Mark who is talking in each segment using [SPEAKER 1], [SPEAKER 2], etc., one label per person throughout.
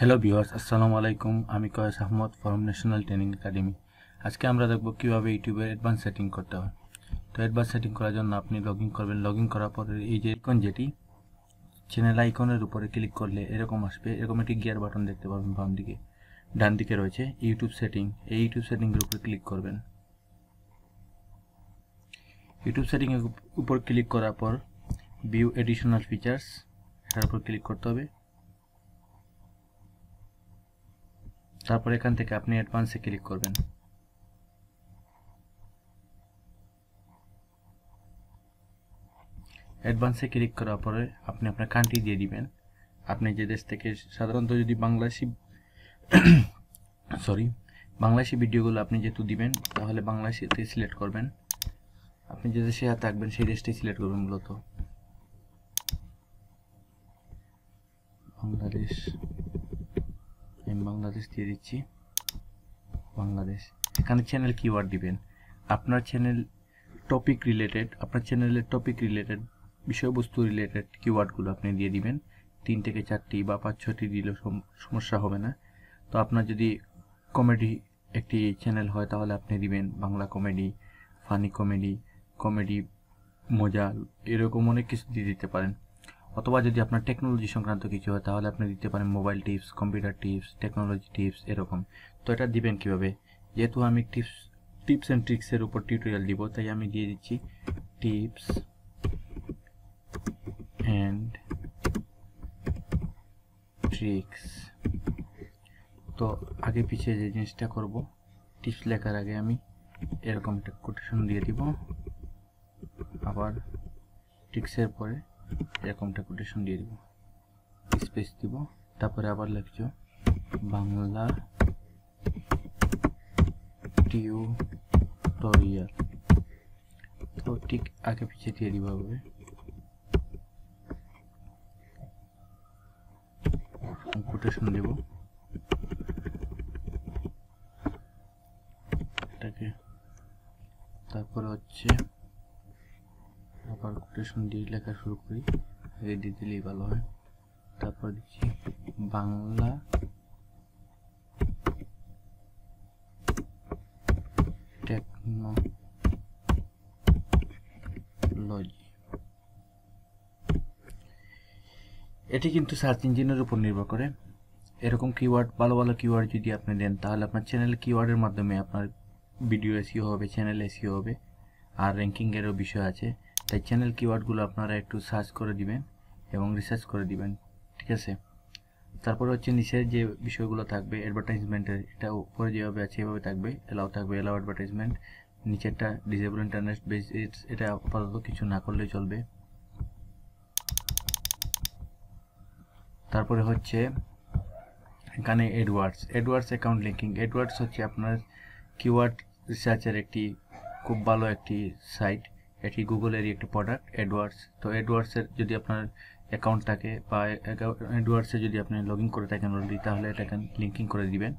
[SPEAKER 1] Hello viewers, আসসালামু আলাইকুম। আমি Kayes Ahmad from National Training Academy. আজকে আমরা দেখব কীভাবে ইউটিউবের অ্যাডভান্স সেটিং করতে হয়। তো অ্যাডভান্স সেটিং করার জন্য আপনি লগ ইন করবেন। লগ ইন করার পরে এই যে আইকন, যেটি চ্যানেল আইকনের উপরে ক্লিক করলে এরকম আসবে। এরকম একটি গিয়ার বাটন দেখতে পাবেন বাম দিকে, ডান দিকে রয়েছে ইউটিউব সেটিং। এই ইউটিউব সেটিংয়ের উপরে ক্লিক করবেন। ইউটিউব সেটিংয়ের উপর ক্লিক করার পর ভিউ এডিশনাল ফিচার্স, এটার উপর ক্লিক করতে হবে। তারপর এখান থেকে আপনি অ্যাডভান্সে ক্লিক করবেন। অ্যাডভান্সে ক্লিক করার পরে আপনি আপনার কান্ট্রি দিয়ে দিবেন। আপনি যে দেশ থেকে, সাধারণত যদি বাংলাদেশি ভিডিওগুলো আপনি যেহেতু দিবেন, তাহলে বাংলাদেশিতে সিলেক্ট করবেন। আপনি যে দেশে থাকবেন সেই দেশটাই সিলেক্ট করবেন। মূলত বাংলাদেশ, আমি বাংলাদেশ দিয়ে দিচ্ছি। বাংলাদেশ। এখানে চ্যানেল কিওয়ার্ড দিবেন। আপনার চ্যানেল টপিক রিলেটেড, আপনার চ্যানেলের টপিক রিলেটেড, বিষয়বস্তু রিলেটেড কিওয়ার্ডগুলো আপনি দিয়ে দিবেন। 3 থেকে 4টি বা 5-6টি দিলেও সমস্যা হবে না। তো আপনার যদি কমেডি একটি চ্যানেল হয় তাহলে আপনি দিবেন Bangla comedy, funny comedy, comedy মজা, এরকম অনেক কিছু দিয়ে দিতে পারেন। অথবা যদি আপনার টেকনোলজি সংক্রান্ত কিছু হয় তাহলে আপনি দিতে পারেন mobile tips, computer tips, technology tips, এরকম। তো এটা দিবেন কিভাবে? যেহেতু আমি টিপস অ্যান্ড ট্রিক্সের উপর টিউটোরিয়াল দিব, তাই আমি দিয়ে দিচ্ছি টিপস অ্যান্ড ট্রিক্স। তো আগে পিছিয়ে যে জিনিসটা করব, টিপস লেখার আগে আমি এরকম একটা কোটেশন দিয়ে দিব, আবার ট্রিক্সের পরে এরকমটা কোটেশন দিয়ে দিব, স্পেস দিব, তারপরে আবার লিখছো বাংলা টিউটোরিয়াল। তো ঠিক আগে পিছিয়ে দিয়ে দিব, কোটেশন দেব এটাকে, তারপরে হচ্ছে আবার কোটেশন দিয়ে লেখা শুরু করি। আগে দিয়ে দিলেই ভালো হয়। তারপর দিচ্ছি বাংলা টেকনোলজি। এটি কিন্তু সার্চ ইঞ্জিনের উপর নির্ভর করে। এরকম কিওয়ার্ড, ভালো ভালো কিওয়ার্ড যদি আপনি দেন তাহলে আপনার চ্যানেল কিওয়ার্ডের মাধ্যমে আপনার ভিডিও এসইও হবে, চ্যানেল এসইও হবে। আর র্যাঙ্কিংয়েরও বিষয় আছে, তাই চ্যানেল কিওয়ার্ডগুলো আপনারা একটু সার্চ করে দিবেন এবং রিসার্চ করে দিবেন, ঠিক আছে? তারপরে হচ্ছে নিচের যে বিষয়গুলো থাকবে অ্যাডভার্টাইজমেন্টের, এটা উপরে যেভাবে আছে এভাবে থাকবে। থাকবে এলাও অ্যাডভার্টাইজমেন্ট। নিচেরটা ডিসেবল ইন্টারনেট বেস, এটা আপাতত কিছু না করলেই চলবে। তারপরে হচ্ছে এখানে অ্যাডওয়ার্ডস অ্যাকাউন্ট লিঙ্কিং। অ্যাডওয়ার্ডস হচ্ছে আপনার কিওয়ার্ড রিসার্চের একটি খুব ভালো একটি সাইট। এটি গুগলেরই একটি প্রোডাক্ট, অ্যাডওয়ার্ডস। তো অ্যাডওয়ার্ডসের যদি আপনার অ্যাকাউন্ট থাকে বা অ্যাডওয়ার্ডসে যদি আপনি লগ ইন করে থাকেন অলরেডি, তাহলে এটাকে লিঙ্কিং করে দিবেন।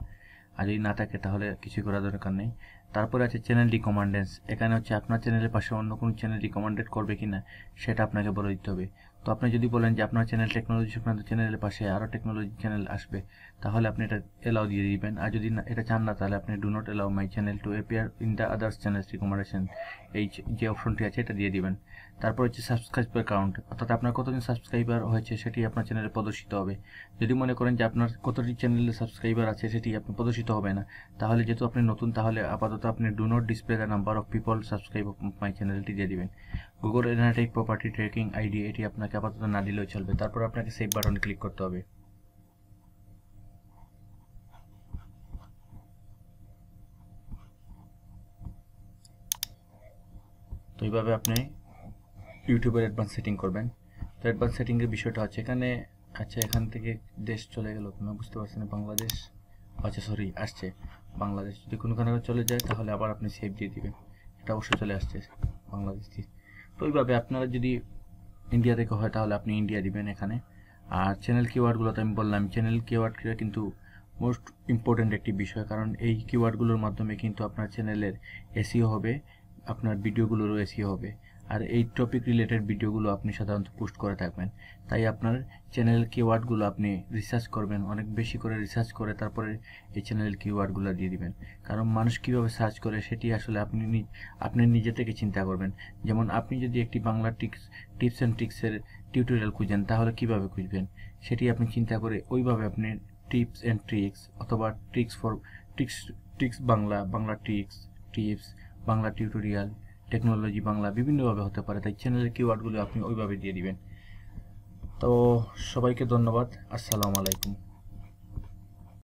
[SPEAKER 1] আর যদি না থাকে তাহলে কিছু করার দরকার নেই। তারপরে আছে চ্যানেল রিকমেন্ডেন্স। এখানে হচ্ছে আপনার চ্যানেলের পাশে অন্য কোনো চ্যানেল রিকমেন্ডেড করবে কিনা সেটা আপনাকে বলে দিতে হবে। তো আপনি যদি বলেন যে আপনার চ্যানেল টেকনোলজি সংক্রান্ত চ্যানেলের পাশে আরও টেকনোলজি চ্যানেল আসবে, তাহলে আপনি এটা এলাও দিয়ে দিবেন। আর যদি এটা চান না, তাহলে আপনি do not allow my channel to appear in the others channels recommendation, এই যে অপশনটি আছে এটা দিয়ে দিবেন। তারপর হচ্ছে সাবস্ক্রাইবার কাউন্ট, অর্থাৎ আপনার কতজন সাবস্ক্রাইবার হয়েছে সেটি আপনার চ্যানেলে প্রদর্শিত হবে। যদি মনে করেন যে আপনার কতটি চ্যানেলে সাবস্ক্রাইবার আছে সেটি আপনি প্রদর্শিত হবে না, তাহলে যেহেতু আপনি নতুন, তাহলে আপাতত আপনি do not display the number of people subscribe my চ্যানেলটি দিয়ে দিবেন। Google analytic property tracking ID, এটি আপনাকে আপাতত না দিলেও চলবে। তারপর আপনাকে সেভ বাটনে ক্লিক করতে হবে। তো এইভাবে আপনি ইউটিউবের অ্যাডভান্স সেটিং করবেন। তো অ্যাডভান্স সেটিংয়ের বিষয়টা হচ্ছে এখানে, আচ্ছা এখান থেকে দেশ চলে গেল কেন বুঝতে পারছেন না, বাংলাদেশ, আচ্ছা সরি আসছে বাংলাদেশ। যদি কোনো কারণে চলে যায় তাহলে আবার আপনি সেভ দিয়ে দিবেন, এটা অবশ্যই চলে আসছে বাংলাদেশ দিয়ে। তো ওইভাবে আপনারা যদি ইন্ডিয়া থেকে হয় তাহলে আপনি ইন্ডিয়া দিবেন এখানে। আর চ্যানেল কিওয়ার্ডগুলো তো আমি বললাম, চ্যানেল কিওয়ার্ডটা কিন্তু মোস্ট ইম্পর্ট্যান্ট একটি বিষয়, কারণ এই কিওয়ার্ডগুলোর মাধ্যমে কিন্তু আপনার চ্যানেলের এসইও হবে, আপনার ভিডিওগুলোরও এসইও হবে। আর এই টপিক রিলেটেড ভিডিওগুলো আপনি সাধারণত পোস্ট করে থাকবেন। তাই আপনার চ্যানেলের কিওয়ার্ডগুলো আপনি রিসার্চ করবেন, অনেক বেশি করে রিসার্চ করে তারপরে এই চ্যানেলের কিওয়ার্ডগুলো দিয়ে দিবেন। কারণ মানুষ কীভাবে সার্চ করে সেটি আসলে আপনি নিজে থেকে চিন্তা করবেন। যেমন আপনি যদি একটি বাংলা টিপস অ্যান্ড ট্রিক্সের টিউটোরিয়াল খুঁজেন তাহলে কিভাবে খুঁজবেন সেটি আপনি চিন্তা করে ওইভাবে আপনি টিপস অ্যান্ড ট্রিক্স অথবা tricks Bangla tips Bangla tutorial, technology Bangla বিভিন্নভাবে হতে পারে। তাই চ্যানেলের কিওয়ার্ডগুলো আপনি ওইভাবে দিয়ে দিবেন। তো সবাইকে ধন্যবাদ। আসসালামু আলাইকুম।